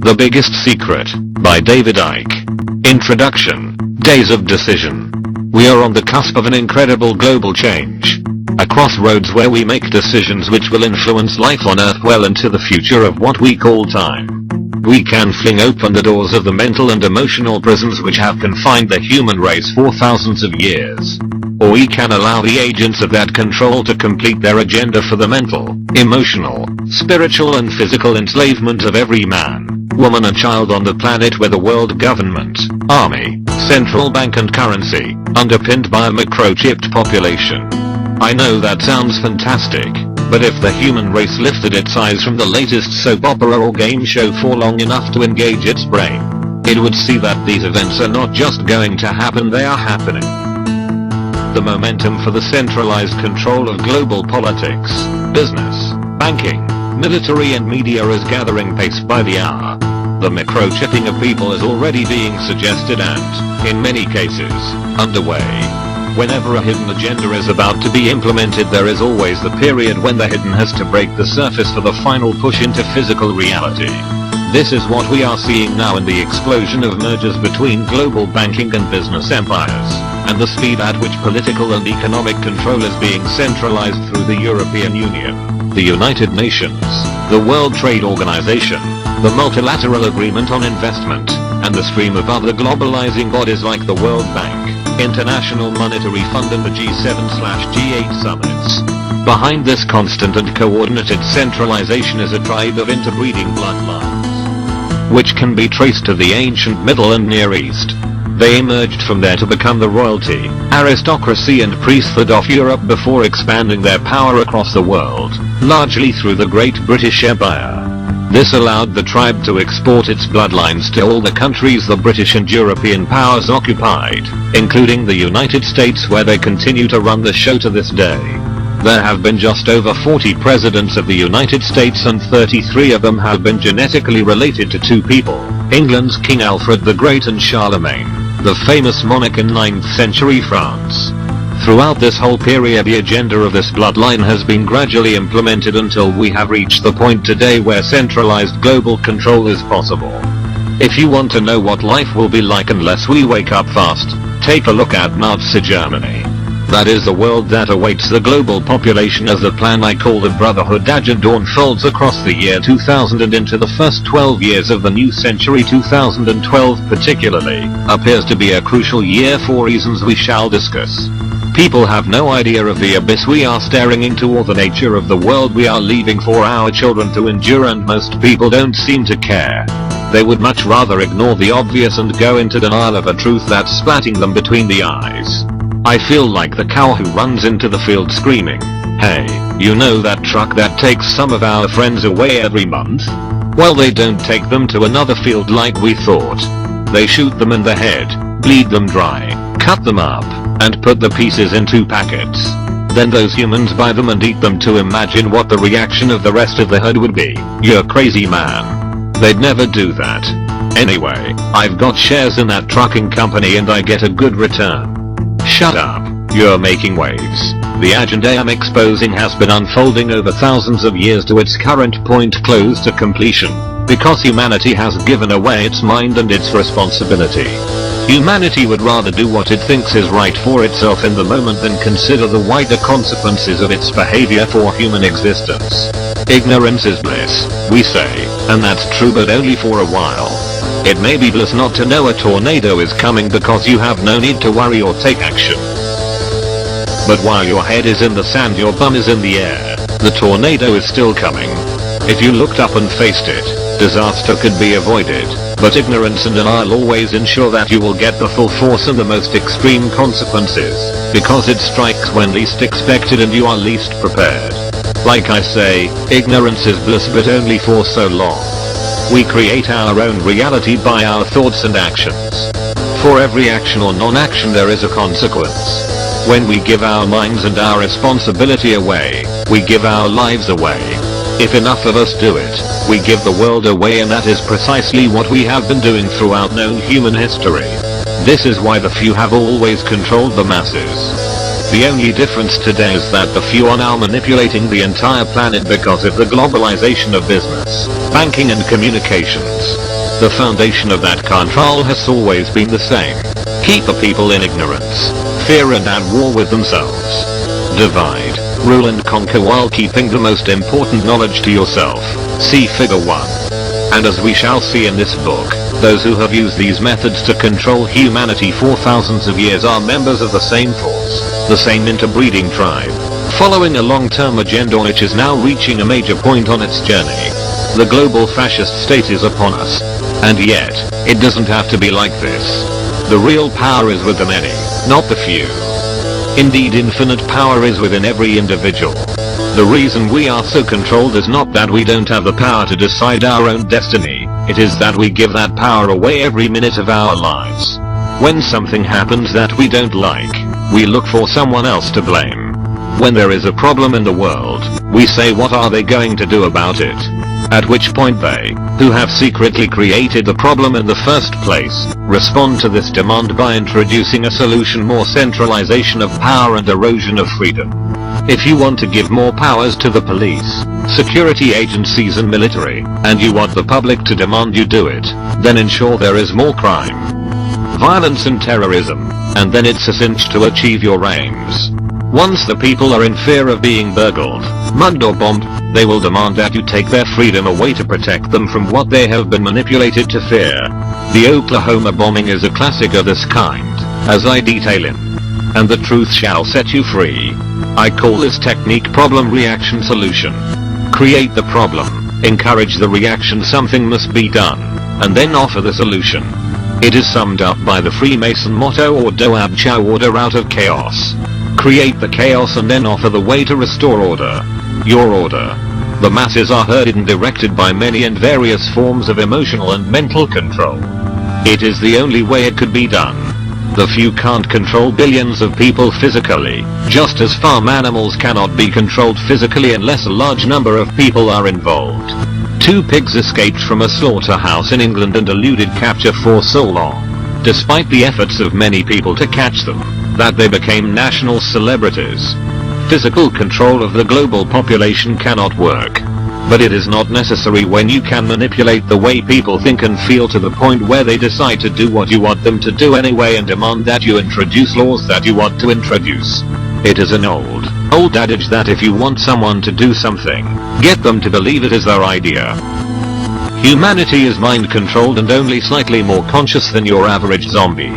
The Biggest Secret, by David Icke. Introduction. Days of Decision. We are on the cusp of an incredible global change. A crossroads where we make decisions which will influence life on Earth well into the future of what we call time. We can fling open the doors of the mental and emotional prisons which have confined the human race for thousands of years. Or we can allow the agents of that control to complete their agenda for the mental, emotional, spiritual and physical enslavement of every man, woman and child on the planet with a world government, army, central bank and currency, underpinned by a microchipped population. I know that sounds fantastic, but if the human race lifted its eyes from the latest soap opera or game show for long enough to engage its brain, it would see that these events are not just going to happen, they are happening. The momentum for the centralized control of global politics, business, banking, military and media is gathering pace by the hour. The microchipping of people is already being suggested and, in many cases, underway. Whenever a hidden agenda is about to be implemented, there is always the period when the hidden has to break the surface for the final push into physical reality. This is what we are seeing now in the explosion of mergers between global banking and business empires, and the speed at which political and economic control is being centralized through the European Union, the United Nations, the World Trade Organization, the Multilateral Agreement on Investment, and the stream of other globalizing bodies like the World Bank, International Monetary Fund and the G7/G8 summits. Behind this constant and coordinated centralization is a tribe of interbreeding bloodlines, which can be traced to the ancient Middle and Near East. They emerged from there to become the royalty, aristocracy and priesthood of Europe before expanding their power across the world, largely through the Great British Empire. This allowed the tribe to export its bloodlines to all the countries the British and European powers occupied, including the United States, where they continue to run the show to this day. There have been just over 40 presidents of the United States and 33 of them have been genetically related to two people, England's King Alfred the Great and Charlemagne, the famous monarch in 9th century France. Throughout this whole period, the agenda of this bloodline has been gradually implemented until we have reached the point today where centralized global control is possible. If you want to know what life will be like unless we wake up fast, take a look at Nazi Germany. That is the world that awaits the global population as the plan I call the Brotherhood Agenda unfolds across the year 2000 and into the first 12 years of the new century. 2012 particularly appears to be a crucial year for reasons we shall discuss. People have no idea of the abyss we are staring into or the nature of the world we are leaving for our children to endure, and most people don't seem to care. They would much rather ignore the obvious and go into denial of a truth that's splatting them between the eyes. I feel like the cow who runs into the field screaming, "Hey, you know that truck that takes some of our friends away every month? Well, they don't take them to another field like we thought. They shoot them in the head, bleed them dry, cut them up, and put the pieces into packets. Then those humans buy them and eat them to imagine what the reaction of the rest of the herd would be. You're crazy, man. They'd never do that. Anyway, I've got shares in that trucking company and I get a good return." Shut up, you're making waves. The agenda I'm exposing has been unfolding over thousands of years to its current point, close to completion, because humanity has given away its mind and its responsibility. Humanity would rather do what it thinks is right for itself in the moment than consider the wider consequences of its behavior for human existence. Ignorance is bliss, we say, and that's true, but only for a while. It may be bliss not to know a tornado is coming because you have no need to worry or take action. But while your head is in the sand, your bum is in the air. The tornado is still coming. If you looked up and faced it, disaster could be avoided, but ignorance and denial always ensure that you will get the full force and the most extreme consequences, because it strikes when least expected and you are least prepared. Like I say, ignorance is bliss, but only for so long. We create our own reality by our thoughts and actions. For every action or non-action there is a consequence. When we give our minds and our responsibility away, we give our lives away. If enough of us do it, we give the world away, and that is precisely what we have been doing throughout known human history. This is why the few have always controlled the masses. The only difference today is that the few are now manipulating the entire planet because of the globalization of business, banking and communications. The foundation of that control has always been the same. Keep the people in ignorance, fear and at war with themselves. Divide, rule and conquer while keeping the most important knowledge to yourself. See figure 1. And as we shall see in this book, those who have used these methods to control humanity for thousands of years are members of the same force, the same interbreeding tribe, following a long-term agenda which is now reaching a major point on its journey. The global fascist state is upon us. And yet, it doesn't have to be like this. The real power is with the many, not the few. Indeed, infinite power is within every individual. The reason we are so controlled is not that we don't have the power to decide our own destiny, it is that we give that power away every minute of our lives. When something happens that we don't like, we look for someone else to blame. When there is a problem in the world, we say what are they going to do about it? At which point they, who have secretly created the problem in the first place, respond to this demand by introducing a solution: more centralization of power and erosion of freedom. If you want to give more powers to the police, security agencies and military, and you want the public to demand you do it, then ensure there is more crime, violence and terrorism, and then it's a cinch to achieve your aims. Once the people are in fear of being burgled, mugged or bombed, they will demand that you take their freedom away to protect them from what they have been manipulated to fear. The Oklahoma bombing is a classic of this kind, as I detail in And the Truth Shall Set You Free. I call this technique problem reaction solution. Create the problem, encourage the reaction something must be done, and then offer the solution. It is summed up by the Freemason motto or Do Ab Chow, order out of chaos. Create the chaos and then offer the way to restore order. Your order. The masses are herded and directed by many and various forms of emotional and mental control. It is the only way it could be done. The few can't control billions of people physically, just as farm animals cannot be controlled physically unless a large number of people are involved. 2 pigs escaped from a slaughterhouse in England and eluded capture for so long, despite the efforts of many people to catch them, that they became national celebrities. Physical control of the global population cannot work. But it is not necessary when you can manipulate the way people think and feel to the point where they decide to do what you want them to do anyway and demand that you introduce laws that you want to introduce. It is an old adage that if you want someone to do something, get them to believe it is their idea. Humanity is mind-controlled and only slightly more conscious than your average zombie.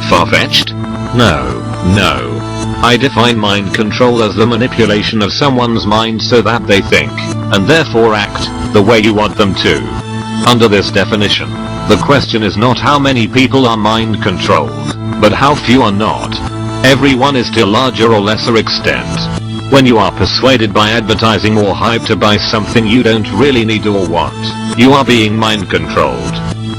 Far-fetched? No. I define mind control as the manipulation of someone's mind so that they think, and therefore act, the way you want them to. Under this definition, the question is not how many people are mind controlled, but how few are not. Everyone is to a larger or lesser extent. When you are persuaded by advertising or hyped to buy something you don't really need or want, you are being mind controlled.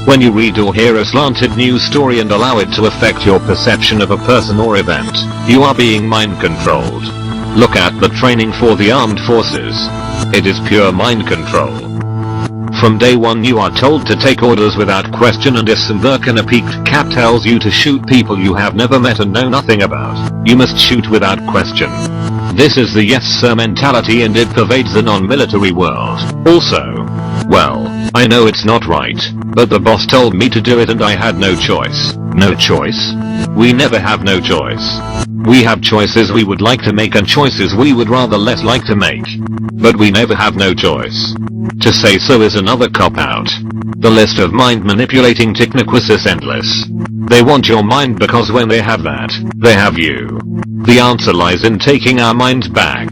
When you read or hear a slanted news story and allow it to affect your perception of a person or event, you are being mind controlled. Look at the training for the armed forces. It is pure mind control. From day one you are told to take orders without question, and if some Burke in a peaked cap tells you to shoot people you have never met and know nothing about, you must shoot without question. This is the yes sir mentality, and it pervades the non-military world. Also, well, I know it's not right, but the boss told me to do it and I had no choice. No choice? We never have no choice. We have choices we would like to make and choices we would rather less like to make. But we never have no choice. To say so is another cop-out. The list of mind-manipulating techniques is endless. They want your mind because when they have that, they have you. The answer lies in taking our minds back.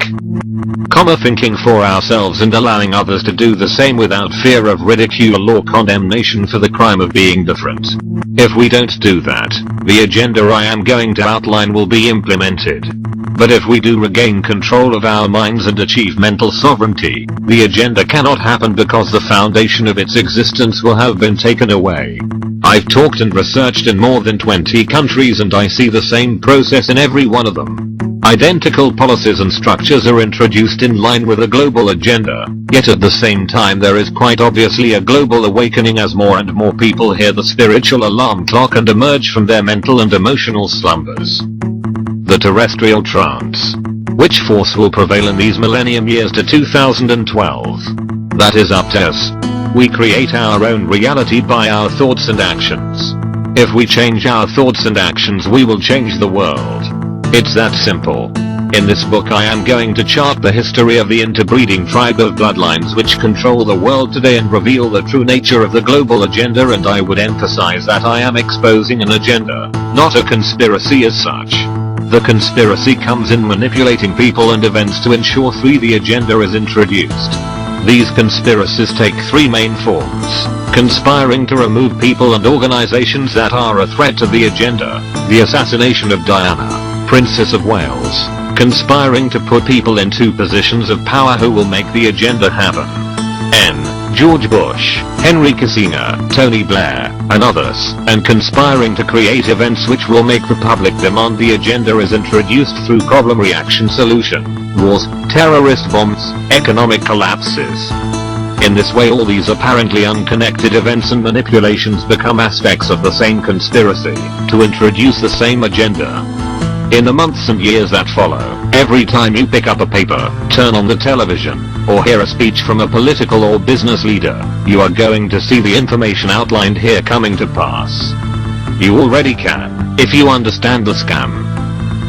Thinking for ourselves and allowing others to do the same without fear of ridicule or condemnation for the crime of being different. If we don't do that, the agenda I am going to outline will be implemented. But if we do regain control of our minds and achieve mental sovereignty, the agenda cannot happen because the foundation of its existence will have been taken away. I've talked and researched in more than 20 countries and I see the same process in every one of them. Identical policies and structures are introduced in line with a global agenda, yet at the same time there is quite obviously a global awakening as more and more people hear the spiritual alarm clock and emerge from their mental and emotional slumbers. The the terrestrial trance. Which force will prevail in these millennium years to 2012? That is up to us. We create our own reality by our thoughts and actions. If we change our thoughts and actions, we will change the world. It's that simple. In this book I am going to chart the history of the interbreeding tribe of bloodlines which control the world today and reveal the true nature of the global agenda, and I would emphasize that I am exposing an agenda, not a conspiracy as such. The conspiracy comes in manipulating people and events to ensure the agenda is introduced. These conspiracies take three main forms: conspiring to remove people and organizations that are a threat to the agenda, the assassination of Diana, Princess of Wales, conspiring to put people into positions of power who will make the agenda happen. George Bush, Henry Kissinger, Tony Blair, and others, and conspiring to create events which will make the public demand the agenda is introduced through problem reaction solution, wars, terrorist bombs, economic collapses. In this way all these apparently unconnected events and manipulations become aspects of the same conspiracy, to introduce the same agenda. In the months and years that follow, every time you pick up a paper, turn on the television, or hear a speech from a political or business leader, you are going to see the information outlined here coming to pass. You already can, if you understand the scam.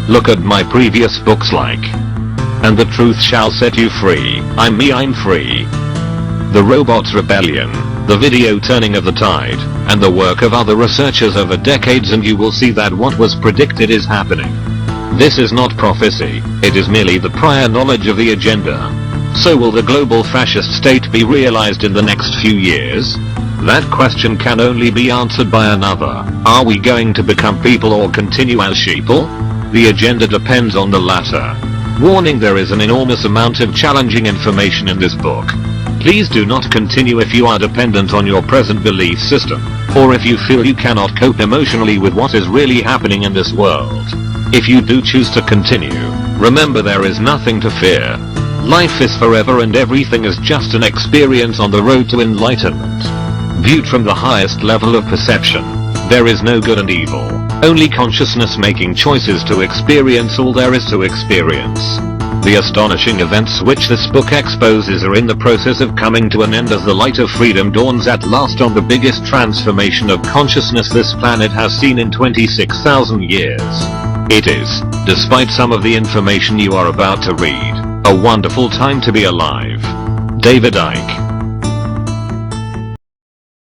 Look at my previous books like And the Truth Shall Set You Free, I'm Free, The Robots Rebellion, the video Turning of the Tide, and the work of other researchers over decades, and you will see that what was predicted is happening. This is not prophecy, it is merely the prior knowledge of the agenda. So will the global fascist state be realized in the next few years? That question can only be answered by another. Are we going to become people or continue as sheeple? The agenda depends on the latter. Warning: there is an enormous amount of challenging information in this book. Please do not continue if you are dependent on your present belief system, or if you feel you cannot cope emotionally with what is really happening in this world. If you do choose to continue, remember there is nothing to fear. Life is forever and everything is just an experience on the road to enlightenment. Viewed from the highest level of perception, there is no good and evil, only consciousness making choices to experience all there is to experience. The astonishing events which this book exposes are in the process of coming to an end as the light of freedom dawns at last on the biggest transformation of consciousness this planet has seen in 26,000 years. It is, despite some of the information you are about to read, a wonderful time to be alive. David Icke.